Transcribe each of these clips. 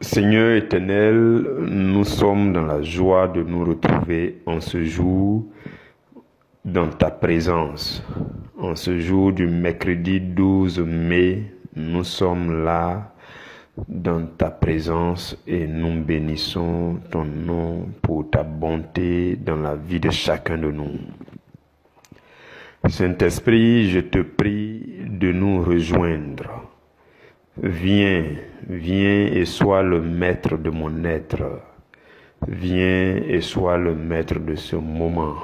Seigneur éternel, nous sommes dans la joie de nous retrouver en ce jour dans ta présence. En ce jour du mercredi 12 mai, nous sommes là dans ta présence et nous bénissons ton nom pour ta bonté dans la vie de chacun de nous. Saint-Esprit, je te prie de nous rejoindre. Viens et sois le maître de mon être. Viens et sois le maître de ce moment.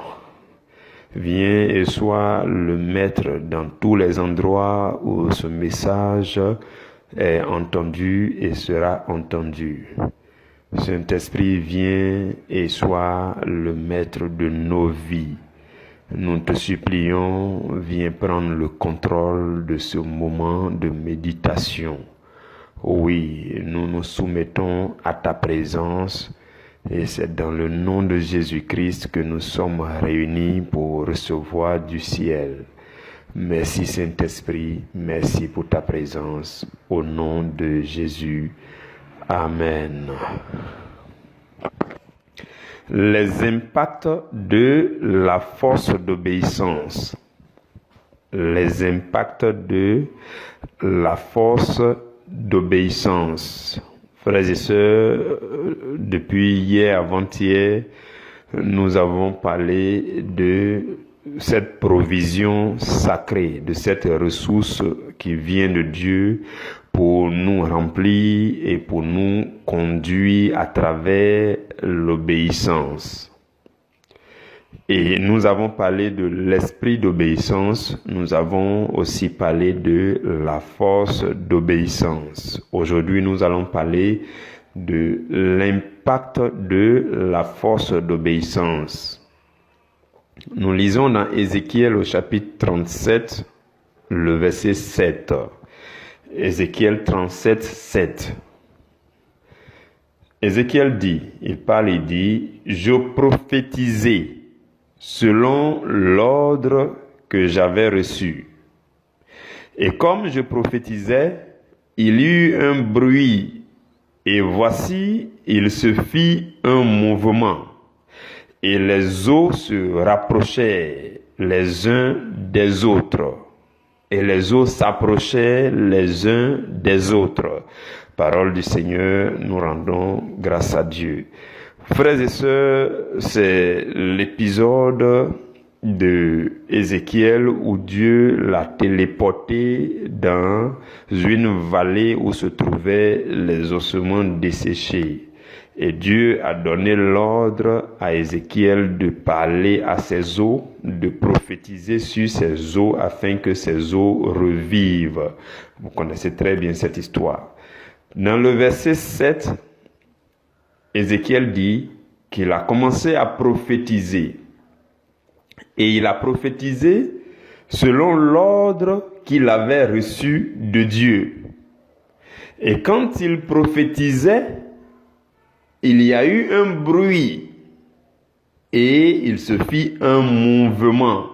Viens et sois le maître dans tous les endroits où ce message est entendu et sera entendu. Saint-Esprit, viens et sois le maître de nos vies. Nous te supplions, viens prendre le contrôle de ce moment de méditation. Oui, nous nous soumettons à ta présence et c'est dans le nom de Jésus-Christ que nous sommes réunis pour recevoir du ciel. Merci Saint-Esprit, merci pour ta présence. Au nom de Jésus. Amen. Les impacts de la force d'obéissance. Les impacts de la force d'obéissance. Frères et sœurs, depuis hier, avant-hier, nous avons parlé de cette provision sacrée, de cette ressource qui vient de Dieu pour nous remplir et pour nous conduire à travers l'obéissance. Et nous avons parlé de l'esprit d'obéissance, nous avons aussi parlé de la force d'obéissance. Aujourd'hui, nous allons parler de l'impact de la force d'obéissance. Nous lisons dans Ézéchiel au chapitre 37, le verset 7. Ézéchiel 37, 7. Ézéchiel dit, il dit, je prophétisais selon l'ordre que j'avais reçu. Et comme je prophétisais, il y eut un bruit, et voici, il se fit un mouvement, et les eaux se rapprochèrent les uns des autres, et les eaux s'approchaient les uns des autres. Parole du Seigneur, nous rendons grâce à Dieu. Frères et sœurs, c'est l'épisode de Ézéchiel où Dieu l'a téléporté dans une vallée où se trouvaient les ossements desséchés. Et Dieu a donné l'ordre à Ézéchiel de parler à ces eaux, de prophétiser sur ces eaux afin que ces eaux revivent. Vous connaissez très bien cette histoire. Dans le verset 7, Ézéchiel dit qu'il a commencé à prophétiser. Et il a prophétisé selon l'ordre qu'il avait reçu de Dieu. Et quand il prophétisait, il y a eu un bruit et il se fit un mouvement.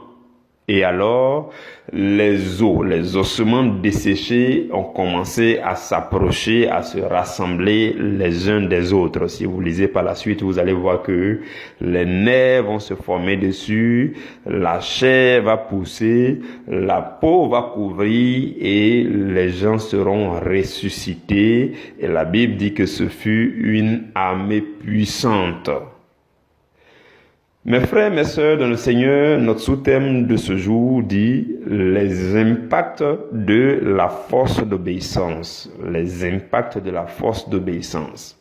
Et alors, les eaux, les ossements desséchés ont commencé à s'approcher, à se rassembler les uns des autres. Si vous lisez par la suite, vous allez voir que les nerfs vont se former dessus, la chair va pousser, la peau va couvrir et les gens seront ressuscités. Et la Bible dit que ce fut une armée puissante. Mes frères, mes sœurs, dans le Seigneur, notre sous-thème de ce jour dit les impacts de la force d'obéissance. Les impacts de la force d'obéissance.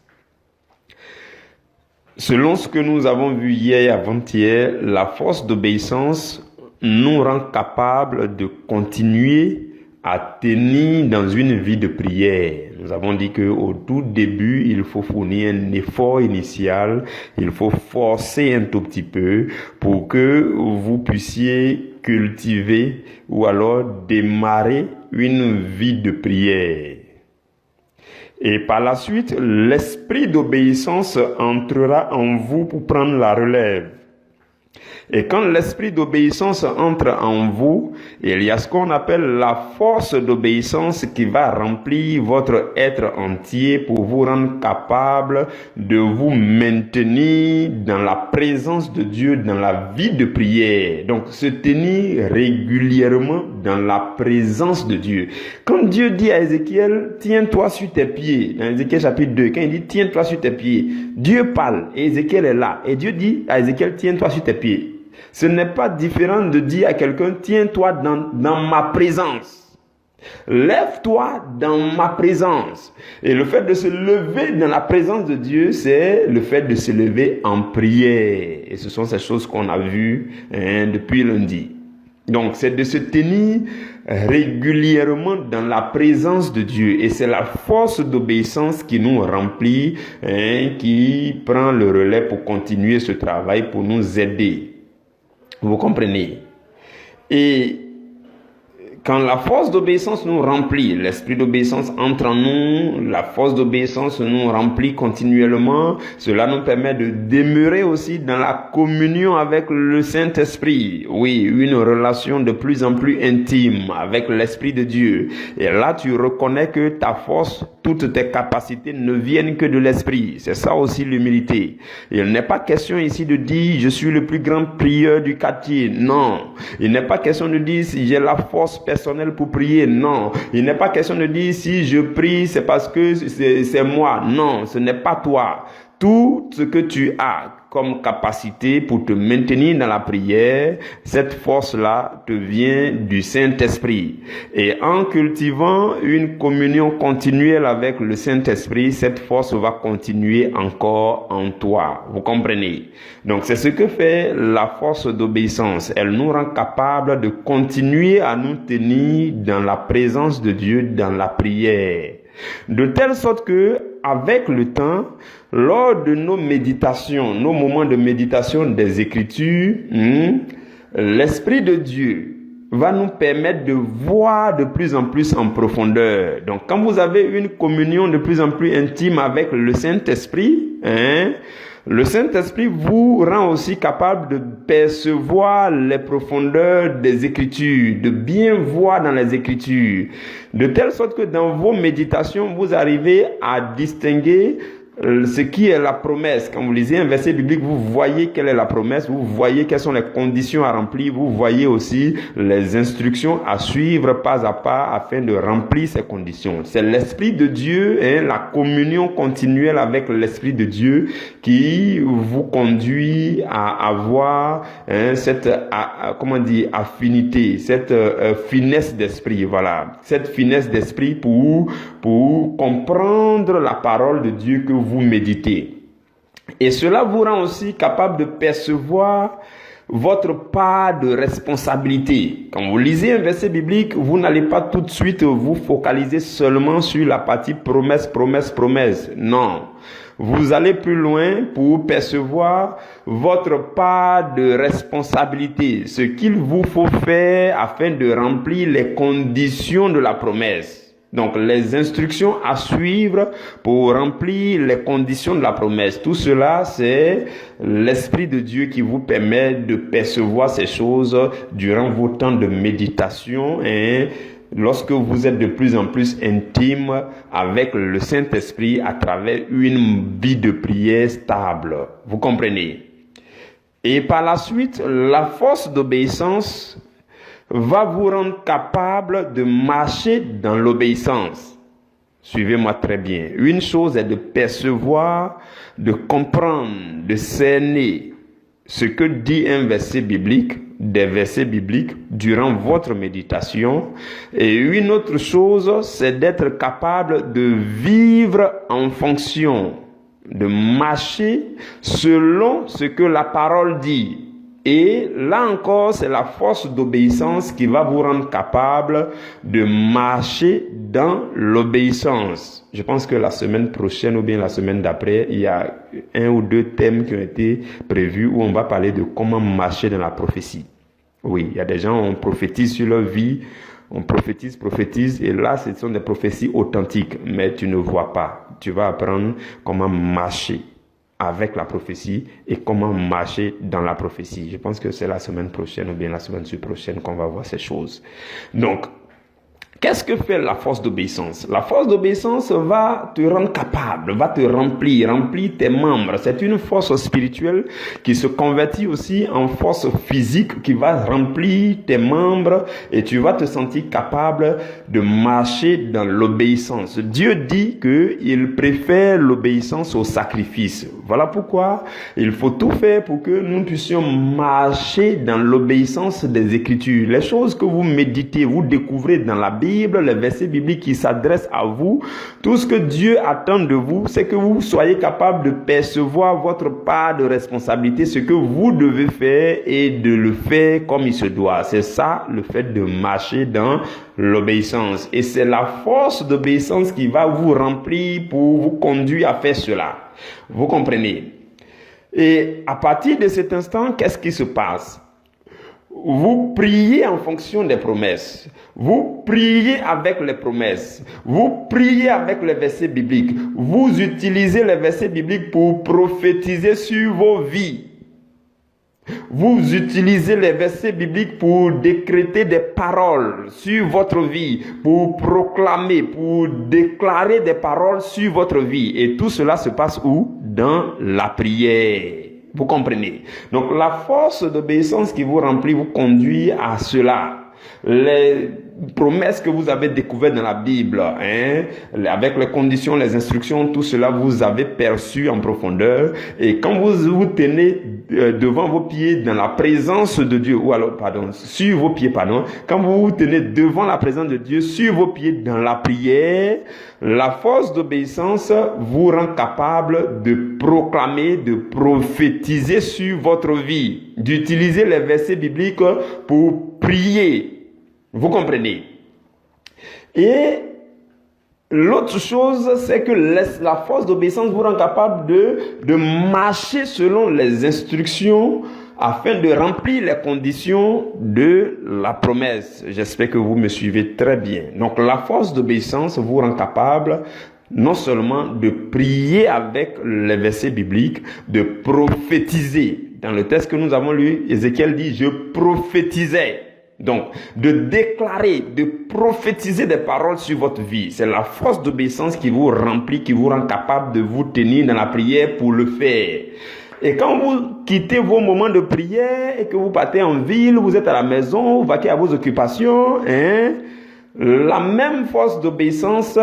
Selon ce que nous avons vu hier et avant-hier, la force d'obéissance nous rend capables de continuer à tenir dans une vie de prière. Nous avons dit qu'au tout début, il faut fournir un effort initial, il faut forcer un tout petit peu pour que vous puissiez cultiver ou alors démarrer une vie de prière. Et par la suite, l'esprit d'obéissance entrera en vous pour prendre la relève. Et quand l'esprit d'obéissance entre en vous, il y a ce qu'on appelle la force d'obéissance qui va remplir votre être entier pour vous rendre capable de vous maintenir dans la présence de Dieu, dans la vie de prière. Donc, se tenir régulièrement dans la présence de Dieu. Quand Dieu dit à Ézéchiel, tiens-toi sur tes pieds, dans Ézéchiel chapitre 2, quand il dit, tiens-toi sur tes pieds, Dieu parle et Ézéchiel est là. Et Dieu dit à Ézéchiel, tiens-toi sur tes pieds. Ce n'est pas différent de dire à quelqu'un, tiens-toi dans ma présence. Lève-toi dans ma présence. Et le fait de se lever dans la présence de Dieu, c'est le fait de se lever en prière. Et ce sont ces choses qu'on a vues depuis lundi. Donc, c'est de se tenir régulièrement dans la présence de Dieu. Et c'est la force d'obéissance qui nous remplit, qui prend le relais pour continuer ce travail, pour nous aider. Vous comprenez? Et quand la force d'obéissance nous remplit, l'esprit d'obéissance entre en nous, la force d'obéissance nous remplit continuellement, cela nous permet de demeurer aussi dans la communion avec le Saint-Esprit. Oui, une relation de plus en plus intime avec l'Esprit de Dieu. Et là, tu reconnais que ta force, toutes tes capacités ne viennent que de l'Esprit. C'est ça aussi l'humilité. Il n'est pas question ici de dire, je suis le plus grand prieur du quartier. Non. Il n'est pas question de dire, si j'ai la force personnel pour prier. Non. Il n'est pas question de dire si je prie, c'est parce que c'est moi. Non, ce n'est pas toi. Tout ce que tu as comme capacité pour te maintenir dans la prière, cette force-là te vient du Saint-Esprit. Et en cultivant une communion continuelle avec le Saint-Esprit, cette force va continuer encore en toi. Vous comprenez? Donc c'est ce que fait la force d'obéissance. Elle nous rend capables de continuer à nous tenir dans la présence de Dieu, dans la prière. De telle sorte que, avec le temps, lors de nos méditations, nos moments de méditation des Écritures, l'Esprit de Dieu va nous permettre de voir de plus en plus en profondeur. Donc, quand vous avez une communion de plus en plus intime avec le Saint-Esprit, le Saint-Esprit vous rend aussi capable de percevoir les profondeurs des Écritures, de bien voir dans les Écritures, de telle sorte que dans vos méditations, vous arrivez à distinguer ce qui est la promesse. Quand vous lisez un verset biblique, vous voyez quelle est la promesse, vous voyez quelles sont les conditions à remplir, vous voyez aussi les instructions à suivre pas à pas afin de remplir ces conditions. C'est l'Esprit de Dieu, la communion continuelle avec l'Esprit de Dieu qui vous conduit à avoir cette affinité, cette finesse d'esprit, voilà, cette finesse d'esprit pour comprendre la parole de Dieu que vous méditez. Et cela vous rend aussi capable de percevoir votre part de responsabilité. Quand vous lisez un verset biblique, vous n'allez pas tout de suite vous focaliser seulement sur la partie promesse, promesse, promesse. Non. Vous allez plus loin pour percevoir votre part de responsabilité, ce qu'il vous faut faire afin de remplir les conditions de la promesse. Donc, les instructions à suivre pour remplir les conditions de la promesse. Tout cela, c'est l'Esprit de Dieu qui vous permet de percevoir ces choses durant vos temps de méditation et lorsque vous êtes de plus en plus intime avec le Saint-Esprit à travers une vie de prière stable. Vous comprenez? Et par la suite, la force d'obéissance va vous rendre capable de marcher dans l'obéissance. Suivez-moi très bien. Une chose est de percevoir, de comprendre, de cerner ce que dit un verset biblique, des versets bibliques durant votre méditation. Et une autre chose, c'est d'être capable de vivre en fonction, de marcher selon ce que la parole dit. Et là encore, c'est la force d'obéissance qui va vous rendre capable de marcher dans l'obéissance. Je pense que la semaine prochaine ou bien la semaine d'après, il y a 1 ou 2 thèmes qui ont été prévus où on va parler de comment marcher dans la prophétie. Oui, il y a des gens, on prophétise sur leur vie, on prophétise, et là, ce sont des prophéties authentiques, mais tu ne vois pas. Tu vas apprendre comment marcher. avec la prophétie et comment marcher dans la prophétie. Je pense que c'est la semaine prochaine ou bien la semaine prochaine qu'on va voir ces choses. Donc, qu'est-ce que fait la force d'obéissance? La force d'obéissance va te rendre capable, va te remplir tes membres. C'est une force spirituelle qui se convertit aussi en force physique qui va remplir tes membres et tu vas te sentir capable de marcher dans l'obéissance. Dieu dit qu'il préfère l'obéissance au sacrifice. Voilà pourquoi il faut tout faire pour que nous puissions marcher dans l'obéissance des Écritures. Les choses que vous méditez, vous découvrez dans la Bible, les versets bibliques qui s'adressent à vous, tout ce que Dieu attend de vous, c'est que vous soyez capable de percevoir votre part de responsabilité, ce que vous devez faire et de le faire comme il se doit. C'est ça le fait de marcher dans l'obéissance. Et c'est la force d'obéissance qui va vous remplir pour vous conduire à faire cela. Vous comprenez? Et à partir de cet instant, qu'est-ce qui se passe? Vous priez en fonction des promesses. Vous priez avec les promesses. Vous priez avec les versets bibliques. Vous utilisez les versets bibliques pour prophétiser sur vos vies. Vous utilisez les versets bibliques pour décréter des paroles sur votre vie, pour proclamer, pour déclarer des paroles sur votre vie. Et tout cela se passe où? Dans la prière. Vous comprenez? Donc la force d'obéissance qui vous remplit vous conduit à cela. Les promesses que vous avez découvertes dans la Bible, avec les conditions, les instructions, tout cela vous avez perçu en profondeur. Et quand vous vous tenez devant vos pieds dans la présence de Dieu, ou alors, sur vos pieds, quand vous vous tenez devant la présence de Dieu, sur vos pieds dans la prière, la force d'obéissance vous rend capable de proclamer, de prophétiser sur votre vie, d'utiliser les versets bibliques pour prier. Vous comprenez? Et l'autre chose, c'est que la force d'obéissance vous rend capable de marcher selon les instructions afin de remplir les conditions de la promesse. J'espère que vous me suivez très bien. Donc la force d'obéissance vous rend capable non seulement de prier avec les versets bibliques, de prophétiser. Dans le texte que nous avons lu, Ézéchiel dit « Je prophétisais ». Donc, de déclarer, de prophétiser des paroles sur votre vie. C'est la force d'obéissance qui vous remplit, qui vous rend capable de vous tenir dans la prière pour le faire. Et quand vous quittez vos moments de prière et que vous partez en ville, vous êtes à la maison, vous vaquez à vos occupations, la même force d'obéissance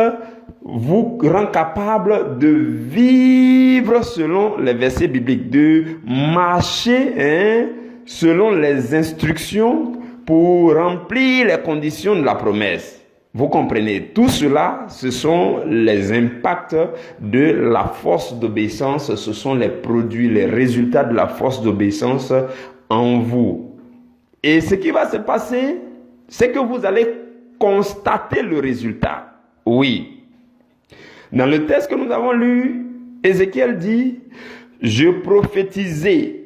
vous rend capable de vivre selon les versets bibliques, de marcher selon les instructions pour remplir les conditions de la promesse. Vous comprenez? Tout cela, ce sont les impacts de la force d'obéissance, ce sont les produits, les résultats de la force d'obéissance en vous. Et ce qui va se passer, c'est que vous allez constater le résultat. Oui. Dans le texte que nous avons lu, Ézéchiel dit « Je prophétisais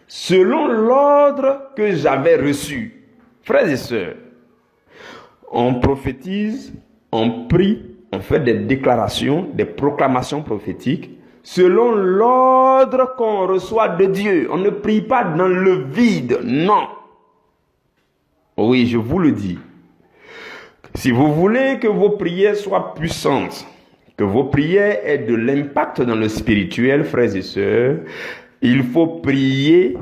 selon l'ordre que j'avais reçu. » Frères et sœurs, on prophétise, on prie, on fait des déclarations, des proclamations prophétiques selon l'ordre qu'on reçoit de Dieu. On ne prie pas dans le vide, non. Oui, je vous le dis. Si vous voulez que vos prières soient puissantes, que vos prières aient de l'impact dans le spirituel, frères et sœurs, il faut prier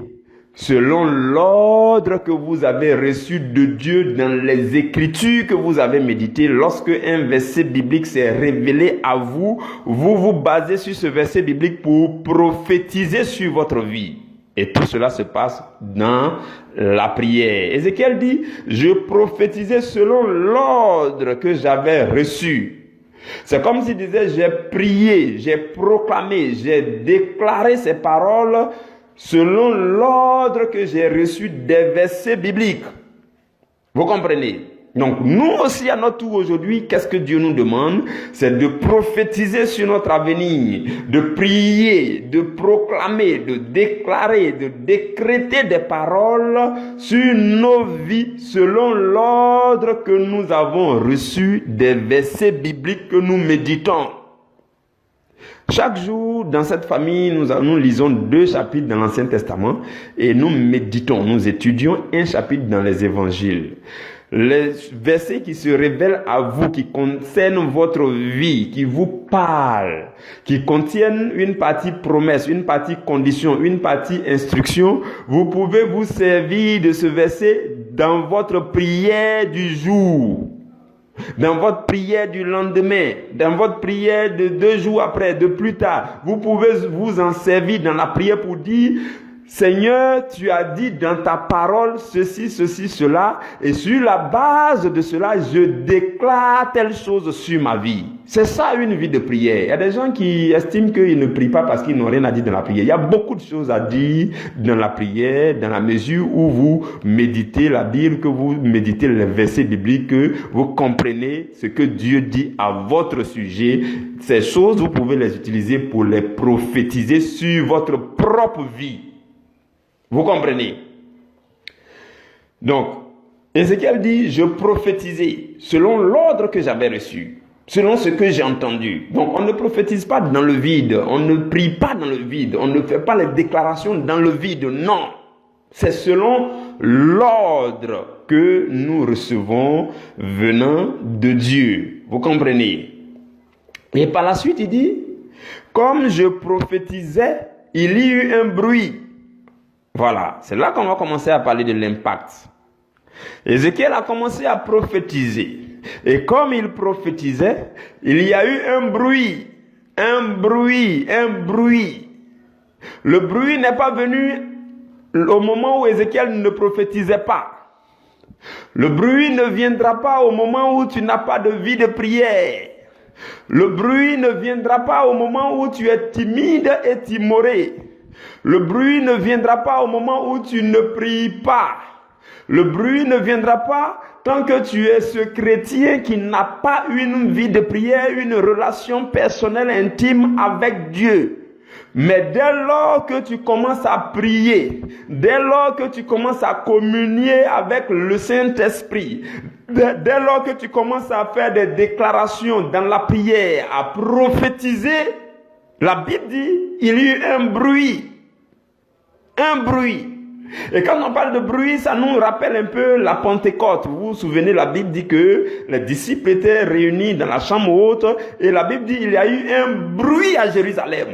selon l'ordre que vous avez reçu de Dieu dans les Écritures que vous avez méditées. Lorsque un verset biblique s'est révélé à vous, vous vous basez sur ce verset biblique pour prophétiser sur votre vie. Et tout cela se passe dans la prière. Ézéchiel dit, je prophétisais selon l'ordre que j'avais reçu. C'est comme s'il disait, j'ai prié, j'ai proclamé, j'ai déclaré ces paroles selon l'ordre que j'ai reçu des versets bibliques. Vous comprenez? Donc, nous aussi, à notre tour aujourd'hui, qu'est-ce que Dieu nous demande? C'est de prophétiser sur notre avenir, de prier, de proclamer, de déclarer, de décréter des paroles sur nos vies selon l'ordre que nous avons reçu des versets bibliques que nous méditons. Chaque jour, dans cette famille, nous lisons 2 chapitres dans l'Ancien Testament et nous méditons, nous étudions un chapitre dans les évangiles. Les versets qui se révèlent à vous, qui concernent votre vie, qui vous parlent, qui contiennent une partie promesse, une partie condition, une partie instruction, vous pouvez vous servir de ce verset dans votre prière du jour, dans votre prière du lendemain, dans votre prière de 2 jours après, de plus tard. Vous pouvez vous en servir dans la prière pour dire: Seigneur, tu as dit dans ta parole ceci, ceci, cela, et sur la base de cela, je déclare telle chose sur ma vie. C'est ça une vie de prière. Il y a des gens qui estiment qu'ils ne prient pas parce qu'ils n'ont rien à dire dans la prière. Il y a beaucoup de choses à dire dans la prière, dans la mesure où vous méditez la Bible, que vous méditez les versets bibliques, que vous comprenez ce que Dieu dit à votre sujet. Ces choses, vous pouvez les utiliser pour les prophétiser sur votre propre vie. Vous comprenez? Donc, Ézéchiel dit: je prophétisais selon l'ordre que j'avais reçu, selon ce que j'ai entendu. Donc, on ne prophétise pas dans le vide, on ne prie pas dans le vide, on ne fait pas les déclarations dans le vide, non. C'est selon l'ordre que nous recevons venant de Dieu. Vous comprenez? Et par la suite, il dit: comme je prophétisais, il y eut un bruit. Voilà, c'est là qu'on va commencer à parler de l'impact. Ézéchiel a commencé à prophétiser. Et comme il prophétisait, il y a eu un bruit. Un bruit. Le bruit n'est pas venu au moment où Ézéchiel ne prophétisait pas. Le bruit ne viendra pas au moment où tu n'as pas de vie de prière. Le bruit ne viendra pas au moment où tu es timide et timoré. Le bruit ne viendra pas au moment où tu ne pries pas. Le bruit ne viendra pas tant que tu es ce chrétien qui n'a pas une vie de prière, une relation personnelle intime avec Dieu. Mais dès lors que tu commences à prier, dès lors que tu commences à communier avec le Saint-Esprit, dès lors que tu commences à faire des déclarations dans la prière, à prophétiser, la Bible dit, il y eut un bruit. Un bruit. Et quand on parle de bruit, ça nous rappelle un peu la Pentecôte. Vous vous souvenez, la Bible dit que les disciples étaient réunis dans la chambre haute et la Bible dit qu'il y a eu un bruit à Jérusalem.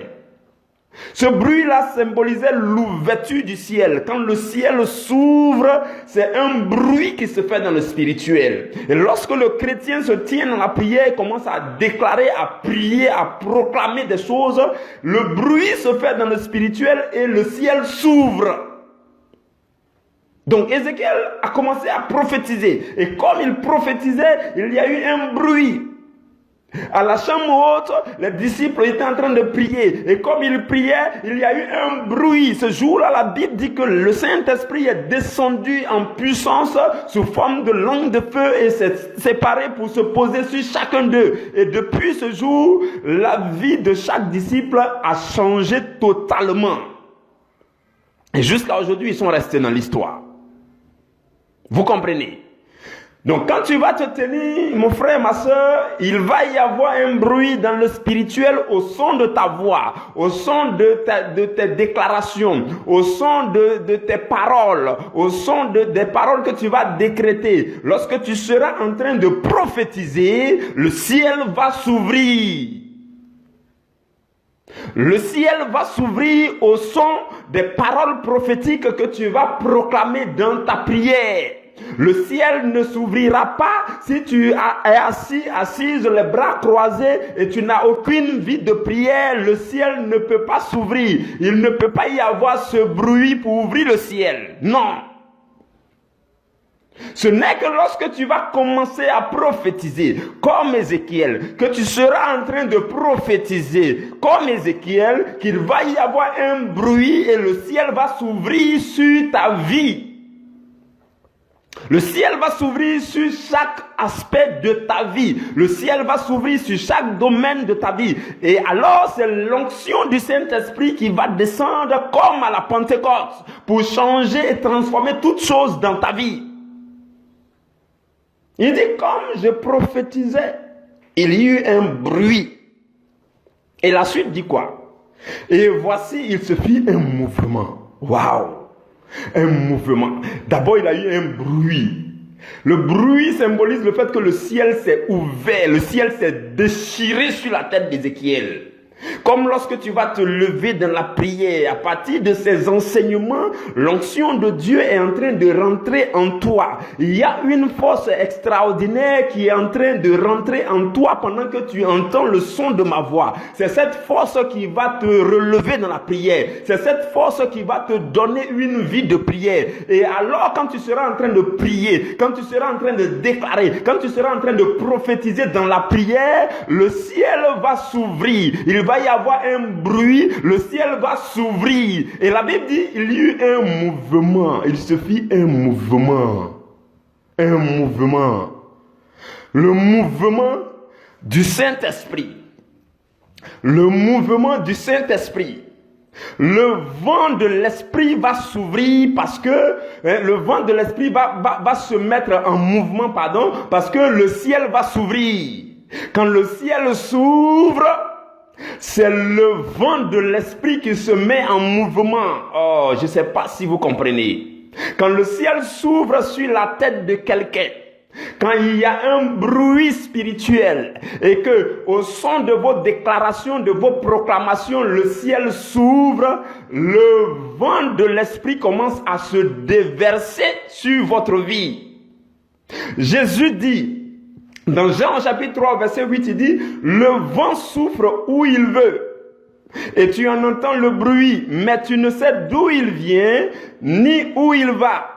Ce bruit-là symbolisait l'ouverture du ciel. Quand le ciel s'ouvre, c'est un bruit qui se fait dans le spirituel. Et lorsque le chrétien se tient dans la prière et commence à déclarer, à prier, à proclamer des choses, le bruit se fait dans le spirituel et le ciel s'ouvre. Donc Ézéchiel a commencé à prophétiser. Et comme il prophétisait, il y a eu un bruit. À la chambre haute, les disciples étaient en train de prier. Et comme ils priaient, il y a eu un bruit. Ce jour-là, la Bible dit que le Saint-Esprit est descendu en puissance sous forme de langue de feu et s'est séparé pour se poser sur chacun d'eux. Et depuis ce jour, la vie de chaque disciple a changé totalement. Et jusqu'à aujourd'hui, ils sont restés dans l'histoire. Vous comprenez? Donc quand tu vas te tenir, mon frère, ma soeur, il va y avoir un bruit dans le spirituel au son de ta voix, au son de tes déclarations, au son de tes paroles, au son des paroles que tu vas décréter. Lorsque tu seras en train de prophétiser, le ciel va s'ouvrir. Le ciel va s'ouvrir au son des paroles prophétiques que tu vas proclamer dans ta prière. Le ciel ne s'ouvrira pas si tu es assise les bras croisés et tu n'as aucune vie de prière. Le ciel ne peut pas s'ouvrir. Il ne peut pas y avoir ce bruit pour ouvrir le ciel. Non. Ce n'est que lorsque tu vas commencer à prophétiser, comme Ézéchiel, que tu seras en train de prophétiser, comme Ézéchiel, qu'il va y avoir un bruit et le ciel va s'ouvrir sur ta vie. Le ciel va s'ouvrir sur chaque aspect de ta vie. Le ciel va s'ouvrir sur chaque domaine de ta vie. Et alors, c'est l'onction du Saint-Esprit qui va descendre comme à la Pentecôte pour changer et transformer toutes choses dans ta vie. Il dit, comme je prophétisais, il y eut un bruit. Et la suite dit quoi? Et voici, il se fit un mouvement. Waouh! Un mouvement. D'abord, il a eu un bruit. Le bruit symbolise le fait que le ciel s'est ouvert, le ciel s'est déchiré sur la tête d'Ézéchiel. Comme lorsque tu vas te lever dans la prière, à partir de ces enseignements, l'onction de Dieu est en train de rentrer en toi. Il y a une force extraordinaire qui est en train de rentrer en toi pendant que tu entends le son de ma voix. C'est cette force qui va te relever dans la prière. C'est cette force qui va te donner une vie de prière. Et alors, quand tu seras en train de prier, quand tu seras en train de déclarer, quand tu seras en train de prophétiser dans la prière, le ciel va s'ouvrir. Il va y avoir un bruit, le ciel va s'ouvrir. Et la Bible dit, il y eut un mouvement. Il se fit un mouvement. Un mouvement. Le mouvement du Saint-Esprit. Le mouvement du Saint-Esprit. Le vent de l'Esprit va s'ouvrir parce que le vent de l'Esprit va se mettre en mouvement, parce que le ciel va s'ouvrir. Quand le ciel s'ouvre, c'est le vent de l'Esprit qui se met en mouvement. Oh, je ne sais pas si vous comprenez. Quand le ciel s'ouvre sur la tête de quelqu'un, quand il y a un bruit spirituel et que au son de vos déclarations, de vos proclamations, le ciel s'ouvre, le vent de l'Esprit commence à se déverser sur votre vie. Jésus dit, dans Jean chapitre 3, verset 8, il dit, le vent souffle où il veut. Et tu en entends le bruit, mais tu ne sais d'où il vient, ni où il va.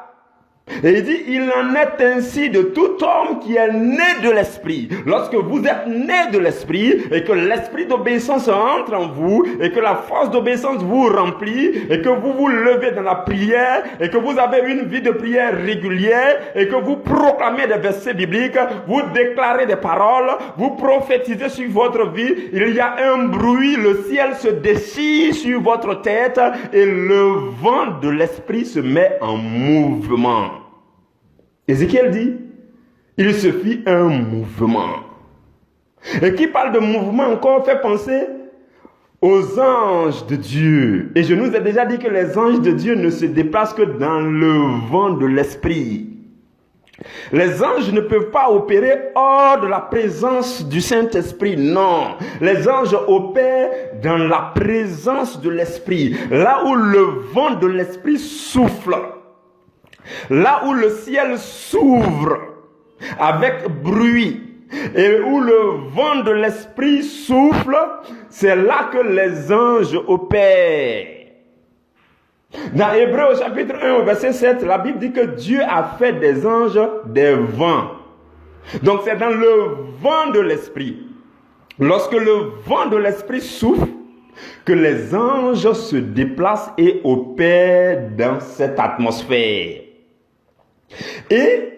Et il dit, il en est ainsi de tout homme qui est né de l'Esprit. Lorsque vous êtes né de l'Esprit et que l'Esprit d'obéissance entre en vous et que la force d'obéissance vous remplit et que vous vous levez dans la prière et que vous avez une vie de prière régulière et que vous proclamez des versets bibliques, vous déclarez des paroles, vous prophétisez sur votre vie, il y a un bruit, le ciel se déchire sur votre tête et le vent de l'Esprit se met en mouvement. Ézéchiel dit, il se fit un mouvement. Et qui parle de mouvement encore fait penser aux anges de Dieu. Et je nous ai déjà dit que les anges de Dieu ne se déplacent que dans le vent de l'Esprit. Les anges ne peuvent pas opérer hors de la présence du Saint-Esprit, non. Les anges opèrent dans la présence de l'Esprit, là où le vent de l'Esprit souffle. Là où le ciel s'ouvre avec bruit et où le vent de l'Esprit souffle, c'est là que les anges opèrent. Dans Hébreux au chapitre 1 au verset 7, la Bible dit que Dieu a fait des anges des vents. Donc c'est dans le vent de l'Esprit. Lorsque le vent de l'Esprit souffle, que les anges se déplacent et opèrent dans cette atmosphère. Et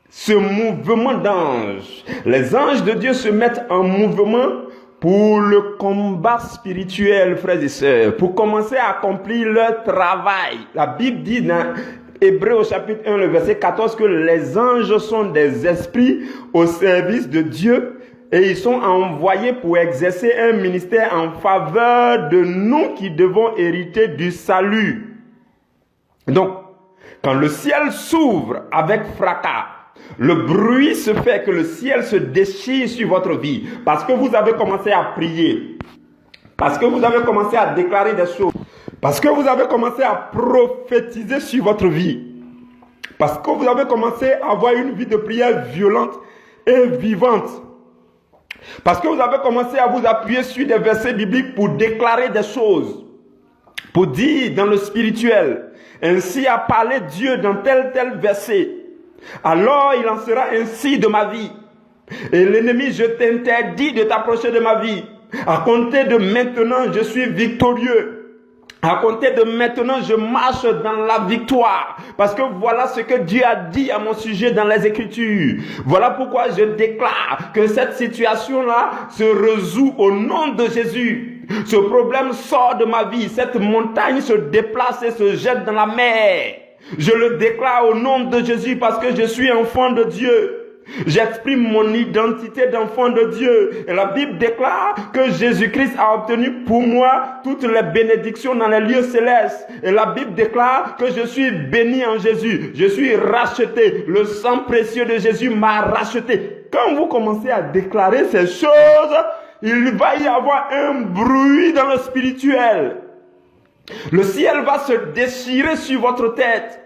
ce mouvement d'anges, les anges de Dieu se mettent en mouvement pour le combat spirituel, frères et sœurs, pour commencer à accomplir leur travail. La Bible dit dans Hébreux au chapitre 1, le verset 14, que les anges sont des esprits au service de Dieu et ils sont envoyés pour exercer un ministère en faveur de nous qui devons hériter du salut. Donc, quand le ciel s'ouvre avec fracas, le bruit se fait que le ciel se déchire sur votre vie parce que vous avez commencé à prier, parce que vous avez commencé à déclarer des choses, parce que vous avez commencé à prophétiser sur votre vie, parce que vous avez commencé à avoir une vie de prière violente et vivante, parce que vous avez commencé à vous appuyer sur des versets bibliques pour déclarer des choses, pour dire dans le spirituel, ainsi a parlé Dieu dans tel verset. Alors il en sera ainsi de ma vie. Et l'ennemi, je t'interdis de t'approcher de ma vie. À compter de maintenant, je suis victorieux. À compter de maintenant, je marche dans la victoire. Parce que voilà ce que Dieu a dit à mon sujet dans les Écritures. Voilà pourquoi je déclare que cette situation-là se résout au nom de Jésus. Ce problème sort de ma vie. Cette montagne se déplace et se jette dans la mer. Je le déclare au nom de Jésus parce que je suis enfant de Dieu. J'exprime mon identité d'enfant de Dieu. Et la Bible déclare que Jésus-Christ a obtenu pour moi toutes les bénédictions dans les lieux célestes. Et la Bible déclare que je suis béni en Jésus. Je suis racheté. Le sang précieux de Jésus m'a racheté. Quand vous commencez à déclarer ces choses, il va y avoir un bruit dans le spirituel. Le ciel va se déchirer sur votre tête.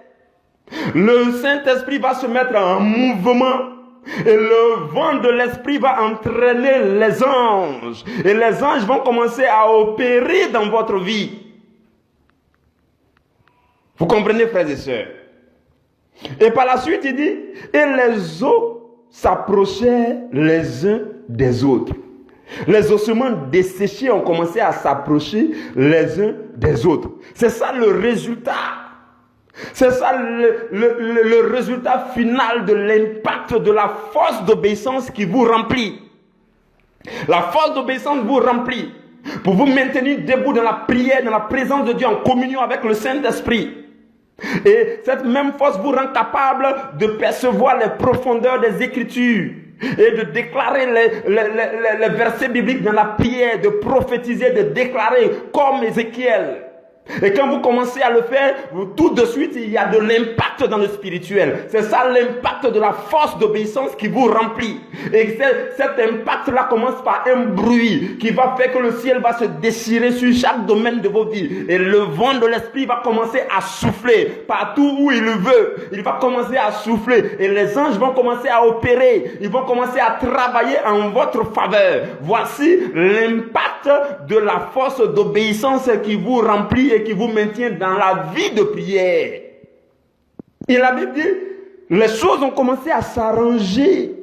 Le Saint-Esprit va se mettre en mouvement. Et le vent de l'Esprit va entraîner les anges. Et les anges vont commencer à opérer dans votre vie. Vous comprenez, frères et sœurs? Et par la suite, il dit, et les os s'approchaient les uns des autres. Les ossements desséchés ont commencé à s'approcher les uns des autres. C'est ça le résultat. C'est ça le résultat final de l'impact de la force d'obéissance qui vous remplit. La force d'obéissance vous remplit pour vous maintenir debout dans la prière, dans la présence de Dieu, en communion avec le Saint-Esprit. Et cette même force vous rend capable de percevoir les profondeurs des Écritures et de déclarer les versets bibliques dans la prière, de prophétiser, de déclarer comme Ézéchiel. Et quand vous commencez à le faire, tout de suite, il y a de l'impact dans le spirituel. C'est ça l'impact de la force d'obéissance qui vous remplit. Et cet impact-là commence par un bruit qui va faire que le ciel va se déchirer sur chaque domaine de vos vies. Et le vent de l'esprit va commencer à souffler partout où il le veut. Il va commencer à souffler. Et les anges vont commencer à opérer. Ils vont commencer à travailler en votre faveur. Voici l'impact de la force d'obéissance qui vous remplit et qui vous maintient dans la vie de prière. Et la Bible dit, les choses ont commencé à s'arranger.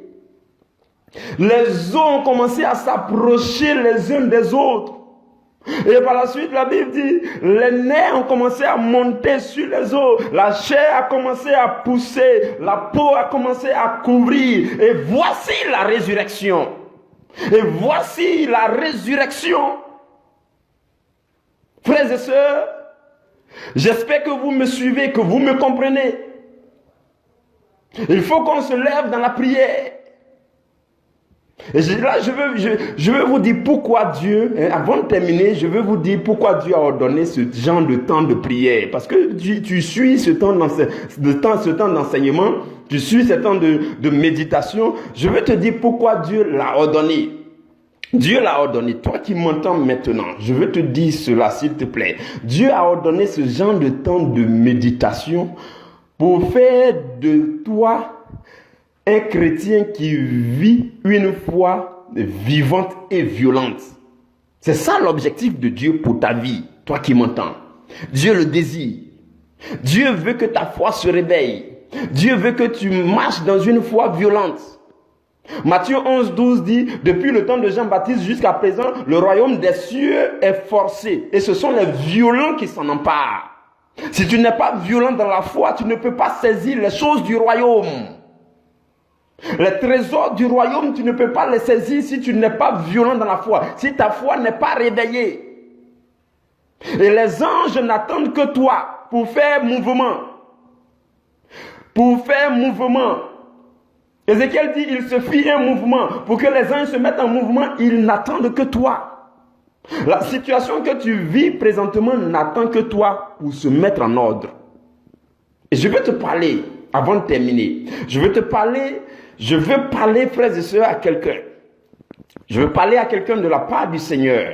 Les os ont commencé à s'approcher les uns des autres. Et par la suite, la Bible dit, les nerfs ont commencé à monter sur les os. La chair a commencé à pousser. La peau a commencé à couvrir. Et voici la résurrection. Et voici la résurrection. Frères et sœurs, j'espère que vous me suivez, que vous me comprenez. Il faut qu'on se lève dans la prière. Et là, je veux vous dire pourquoi Dieu, avant de terminer, je veux vous dire pourquoi Dieu a ordonné ce genre de temps de prière. Parce que tu suis ce temps d'enseignement, tu suis ce temps de méditation. Je veux te dire pourquoi Dieu l'a ordonné. Dieu l'a ordonné. Toi qui m'entends maintenant, je veux te dire cela, s'il te plaît. Dieu a ordonné ce genre de temps de méditation pour faire de toi un chrétien qui vit une foi vivante et violente. C'est ça l'objectif de Dieu pour ta vie, toi qui m'entends. Dieu le désire. Dieu veut que ta foi se réveille. Dieu veut que tu marches dans une foi violente. Matthieu 11, 12 dit, depuis le temps de Jean-Baptiste jusqu'à présent, le royaume des cieux est forcé. Et ce sont les violents qui s'en emparent. Si tu n'es pas violent dans la foi, tu ne peux pas saisir les choses du royaume. Les trésors du royaume, tu ne peux pas les saisir si tu n'es pas violent dans la foi. Si ta foi n'est pas réveillée. Et les anges n'attendent que toi pour faire mouvement. Pour faire mouvement. Ézéchiel dit, il se fit un mouvement. Pour que les anges se mettent en mouvement, ils n'attendent que toi. La situation que tu vis présentement n'attend que toi pour se mettre en ordre. Et je veux te parler, avant de terminer, je veux parler, frères et sœurs, à quelqu'un. Je veux parler à quelqu'un de la part du Seigneur.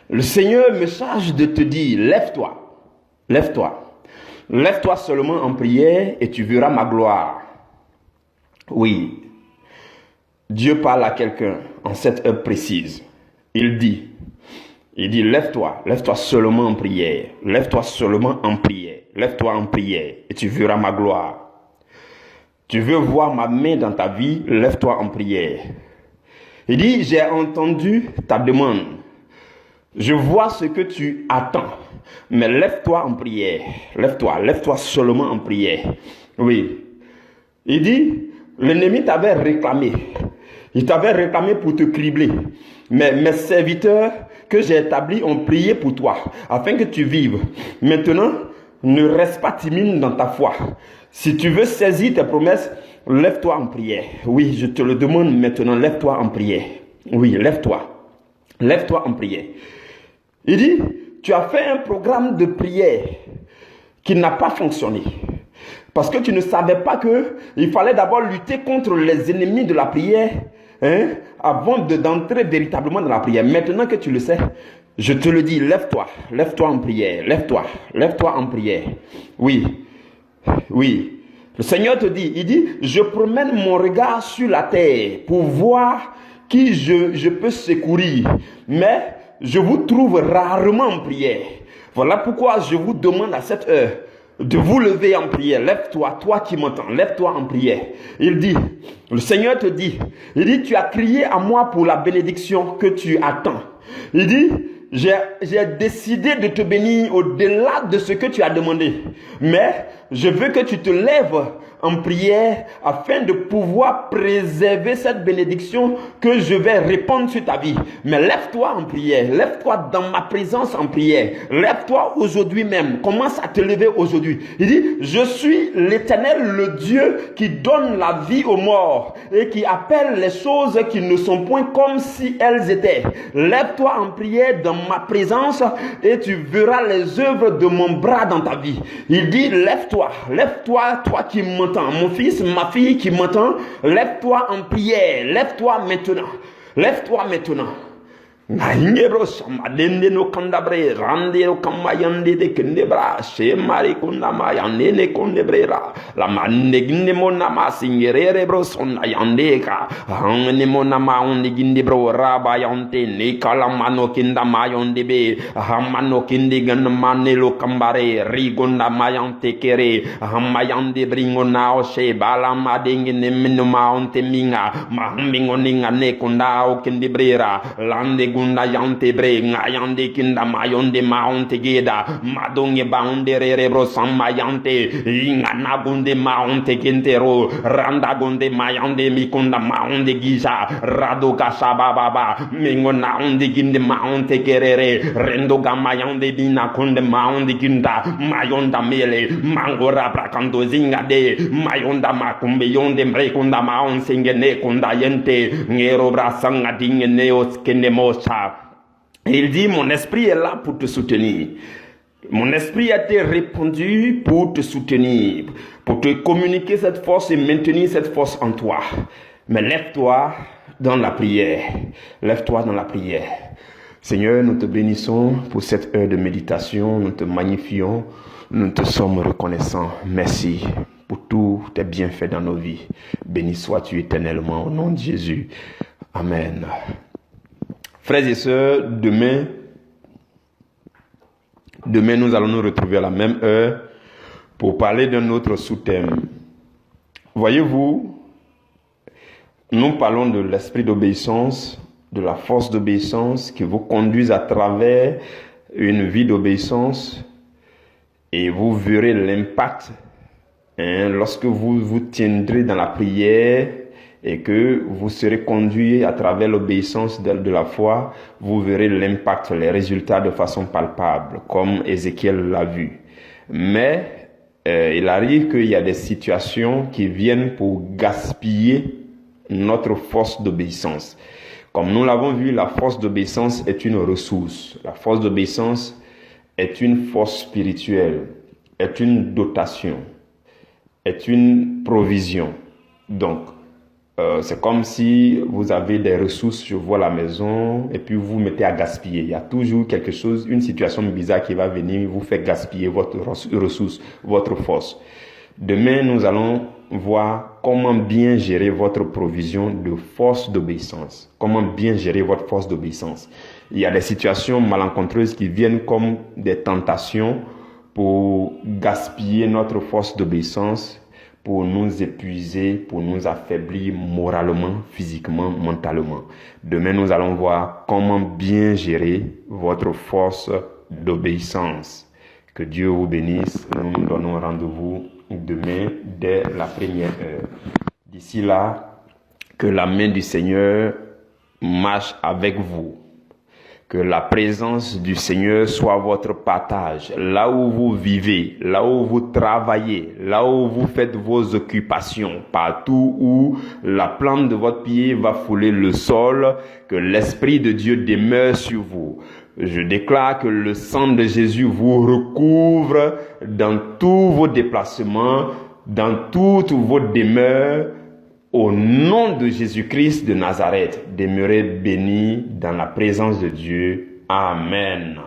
Le Seigneur me charge de te dire, lève-toi, lève-toi. Lève-toi seulement en prière et tu verras ma gloire. Oui, Dieu parle à quelqu'un en cette heure précise. Il dit, lève-toi seulement en prière. Lève-toi seulement en prière. Lève-toi en prière et tu verras ma gloire. Tu veux voir ma main dans ta vie, lève-toi en prière. Il dit, j'ai entendu ta demande. Je vois ce que tu attends. Mais lève-toi en prière. Lève-toi seulement en prière. Oui. Il dit, l'ennemi t'avait réclamé. Il t'avait réclamé pour te cribler. Mais mes serviteurs que j'ai établis ont prié pour toi, afin que tu vives. Maintenant, ne reste pas timide dans ta foi. Si tu veux saisir tes promesses, Lève-toi en prière. Oui, je te le demande maintenant, lève-toi en prière. Oui, lève-toi. Lève-toi en prière. Il dit, tu as fait un programme de prière qui n'a pas fonctionné. Parce que tu ne savais pas qu'il fallait d'abord lutter contre les ennemis de la prière, avant d'entrer véritablement dans la prière. Maintenant que tu le sais, je te le dis, lève-toi en prière, lève-toi en prière. Oui, oui. Le Seigneur te dit, il dit, je promène mon regard sur la terre pour voir qui je peux secourir. Mais je vous trouve rarement en prière. Voilà pourquoi je vous demande à cette heure de vous lever en prière. Lève-toi, toi qui m'entends, lève-toi en prière. Il dit, le Seigneur te dit, il dit, tu as crié à moi pour la bénédiction que tu attends. Il dit, j'ai décidé de te bénir au-delà de ce que tu as demandé. Mais je veux que tu te lèves en prière afin de pouvoir préserver cette bénédiction que je vais répandre sur ta vie. Mais lève-toi en prière, lève-toi dans ma présence en prière, lève-toi aujourd'hui même, commence à te lever aujourd'hui. Il dit, je suis l'Éternel, le Dieu qui donne la vie aux morts et qui appelle les choses qui ne sont point comme si elles étaient. Lève-toi en prière dans ma présence et tu verras les œuvres de mon bras dans ta vie. Il dit, lève-toi, toi qui m'entends, mon fils, ma fille qui m'entend, lève-toi en prière, lève-toi maintenant. Naingebro samadende no kandabre rande no kamayande de kendebra she mari kundama yande ne kondebrera la mande ginde mona masingere bro sonna yande ka hangene mona ma onde ginde bro raba yante ne kala mano kinda mayonde be hamano kinde gan manelo kambare rigonda mayante kere hamayande bringo na o she bala madenge ne mino ma onte minga mahambingo ninga ne kunda o kendebrera lande gunda yante bre ngayande kinda mayonde maonte geda madonge baunde rerebro samayante inga nagunde maonte kentero randa gonde mayande mikunda maonde giza rado kasaba baba mingo naonde ginde maonte kerere rendo gamayande bina kunde maonde ginda mayonda mele mangora prakando zinga de mayonda makumbe yonde mrekunda maon singene kunda yente ngero brasanga dinge neos kende mosa. Il dit, mon esprit est là pour te soutenir. Mon esprit a été répandu pour te soutenir, pour te communiquer cette force et maintenir cette force en toi. Mais lève-toi dans la prière. Lève-toi dans la prière. Seigneur, nous te bénissons pour cette heure de méditation. Nous te magnifions. Nous te sommes reconnaissants. Merci pour tous tes bienfaits dans nos vies. Béni sois-tu éternellement au nom de Jésus. Amen. Frères et sœurs, demain, nous allons nous retrouver à la même heure pour parler d'un autre sous-thème. Voyez-vous, nous parlons de l'esprit d'obéissance, de la force d'obéissance qui vous conduise à travers une vie d'obéissance et vous verrez l'impact lorsque vous vous tiendrez dans la prière et que vous serez conduit à travers l'obéissance de la foi, vous verrez l'impact, les résultats de façon palpable, comme Ézéchiel l'a vu. Mais il arrive qu'il y a des situations qui viennent pour gaspiller notre force d'obéissance. Comme nous l'avons vu, la force d'obéissance est une ressource. La force d'obéissance est une force spirituelle, est une dotation, est une provision. Donc, c'est comme si vous avez des ressources, je vois la maison, et puis vous mettez à gaspiller. Il y a toujours quelque chose, une situation bizarre qui va venir, vous fait gaspiller votre ressource, votre force. Demain, nous allons voir comment bien gérer votre provision de force d'obéissance. Comment bien gérer votre force d'obéissance. Il y a des situations malencontreuses qui viennent comme des tentations pour gaspiller notre force d'obéissance, pour nous épuiser, pour nous affaiblir moralement, physiquement, mentalement. Demain, nous allons voir comment bien gérer votre force d'obéissance. Que Dieu vous bénisse. Nous nous donnons rendez-vous demain dès la première heure. D'ici là, que la main du Seigneur marche avec vous. Que la présence du Seigneur soit votre partage, là où vous vivez, là où vous travaillez, là où vous faites vos occupations, partout où la plante de votre pied va fouler le sol, que l'Esprit de Dieu demeure sur vous. Je déclare que le sang de Jésus vous recouvre dans tous vos déplacements, dans toutes vos demeures. Au nom de Jésus-Christ de Nazareth, demeurez bénis dans la présence de Dieu. Amen.